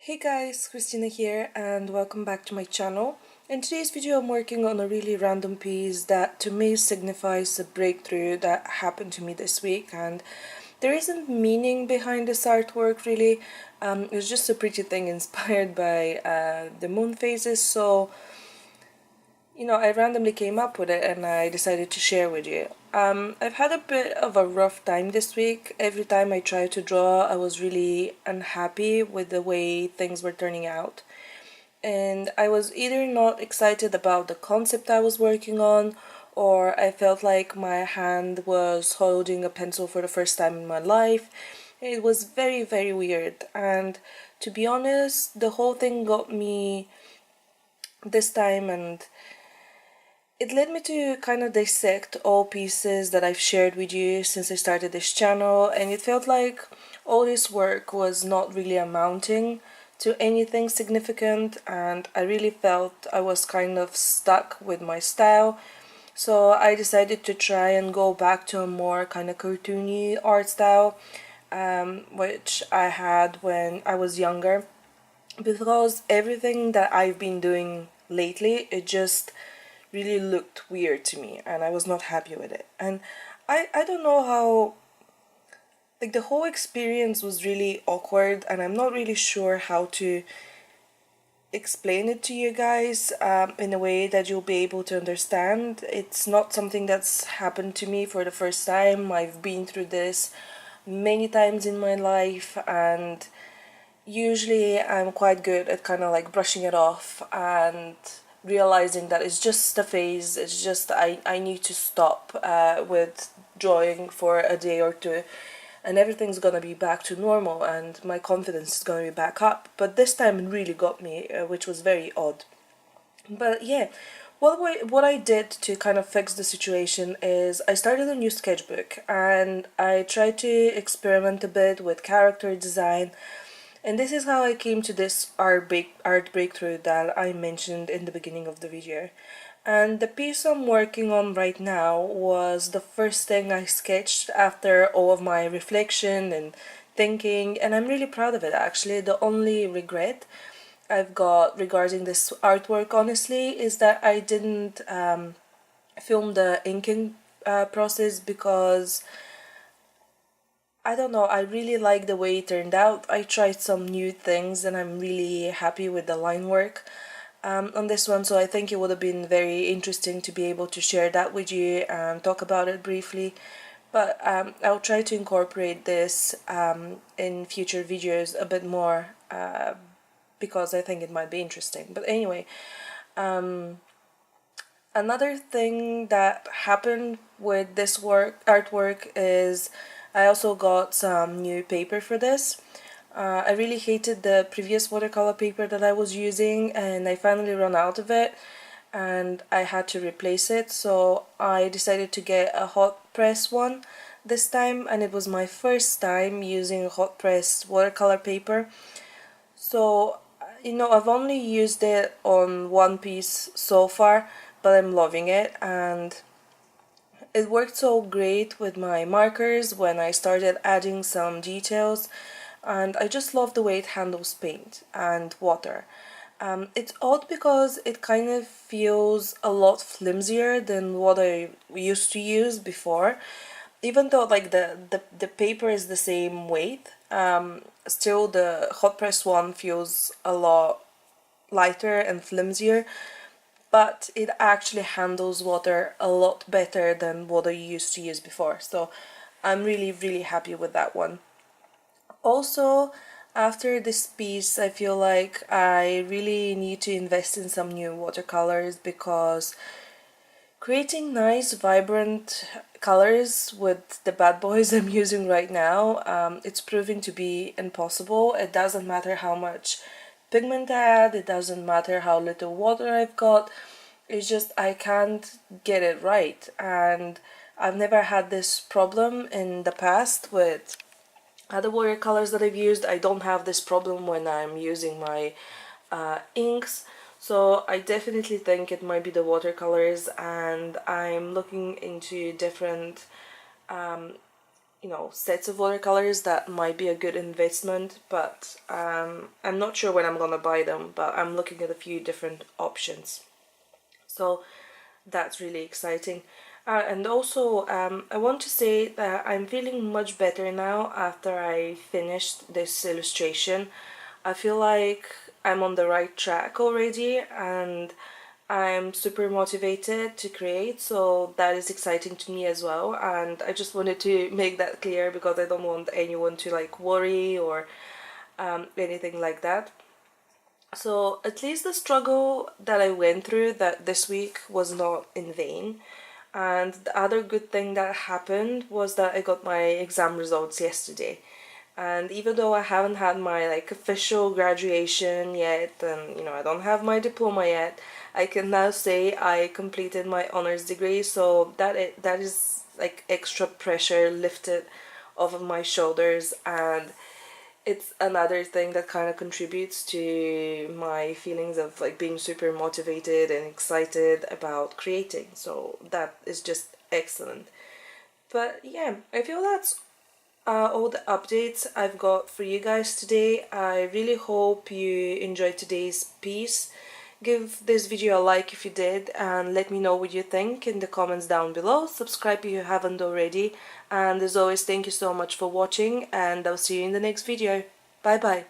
Hey guys, Christina here and welcome back to my channel. In today's video I'm working on a really random piece that to me signifies a breakthrough that happened to me this week, and there isn't meaning behind this artwork really. It's just a pretty thing inspired by the moon phases, so I randomly came up with it and I decided to share with you. I've had a bit of a rough time this week. Every time I tried to draw, I was really unhappy with the way things were turning out. And I was either not excited about the concept I was working on, or I felt like my hand was holding a pencil for the first time in my life. It was very, very weird. And to be honest, the whole thing got me this time, and it led me to kind of dissect all pieces that I've shared with you since I started this channel, and it felt like all this work was not really amounting to anything significant, and I really felt I was kind of stuck with my style. So I decided to try and go back to a more kind of cartoony art style, which I had when I was younger, because everything that I've been doing lately, it just really looked weird to me and I was not happy with it. And I don't know how, like, the whole experience was really awkward and I'm not really sure how to explain it to you guys in a way that you'll be able to understand. It's not something that's happened to me for the first time. I've been through this many times in my life, and usually I'm quite good at kind of like brushing it off and realizing that it's just a phase. It's just I need to stop with drawing for a day or two, and everything's gonna be back to normal and my confidence is gonna be back up. But this time it really got me, which was very odd. But yeah, what I did to kind of fix the situation is I started a new sketchbook and I tried to experiment a bit with character design, and this is how I came to this art breakthrough that I mentioned in the beginning of the video. And the piece I'm working on right now was the first thing I sketched after all of my reflection and thinking, and I'm really proud of it actually. The only regret I've got regarding this artwork, honestly, is that I didn't film the inking process, because I don't know, I really like the way it turned out. I tried some new things and I'm really happy with the line work on this one, so I think it would have been very interesting to be able to share that with you and talk about it briefly. But I'll try to incorporate this in future videos a bit more, because I think it might be interesting. But anyway, another thing that happened with this artwork is I also got some new paper for this. I really hated the previous watercolor paper that I was using and I finally ran out of it and I had to replace it, so I decided to get a hot press one this time, and it was my first time using hot pressed watercolor paper. So, I've only used it on one piece so far, but I'm loving it, and it worked so great with my markers when I started adding some details, and I just love the way it handles paint and water. It's odd because it kind of feels a lot flimsier than what I used to use before. Even though like the paper is the same weight, still the hot press one feels a lot lighter and flimsier, but it actually handles water a lot better than what I used to use before. So I'm really, really happy with that one. Also, after this piece, I feel like I really need to invest in some new watercolors, because creating nice, vibrant colors with the bad boys I'm using right now, it's proving to be impossible. It doesn't matter how much pigment I add, it doesn't matter how little water I've got, it's just I can't get it right. And I've never had this problem in the past with other watercolors that I've used. I don't have this problem when I'm using my inks, so I definitely think it might be the watercolors, and I'm looking into different sets of watercolors that might be a good investment, but I'm not sure when I'm gonna buy them, but I'm looking at a few different options. So that's really exciting. And also, I want to say that I'm feeling much better now after I finished this illustration. I feel like I'm on the right track already, and I'm super motivated to create, so that is exciting to me as well. And I just wanted to make that clear because I don't want anyone to like worry or anything like that. So at least the struggle that I went through that this week was not in vain. And the other good thing that happened was that I got my exam results yesterday. And even though I haven't had my like official graduation yet, and I don't have my diploma yet, I can now say I completed my honors degree. So that is like extra pressure lifted off of my shoulders, and it's another thing that kind of contributes to my feelings of like being super motivated and excited about creating. So that is just excellent. But yeah, I feel that's all the updates I've got for you guys today. I really hope you enjoyed today's piece. Give this video a like if you did, and let me know what you think in the comments down below. Subscribe if you haven't already, and as always, thank you so much for watching, and I'll see you in the next video. Bye bye.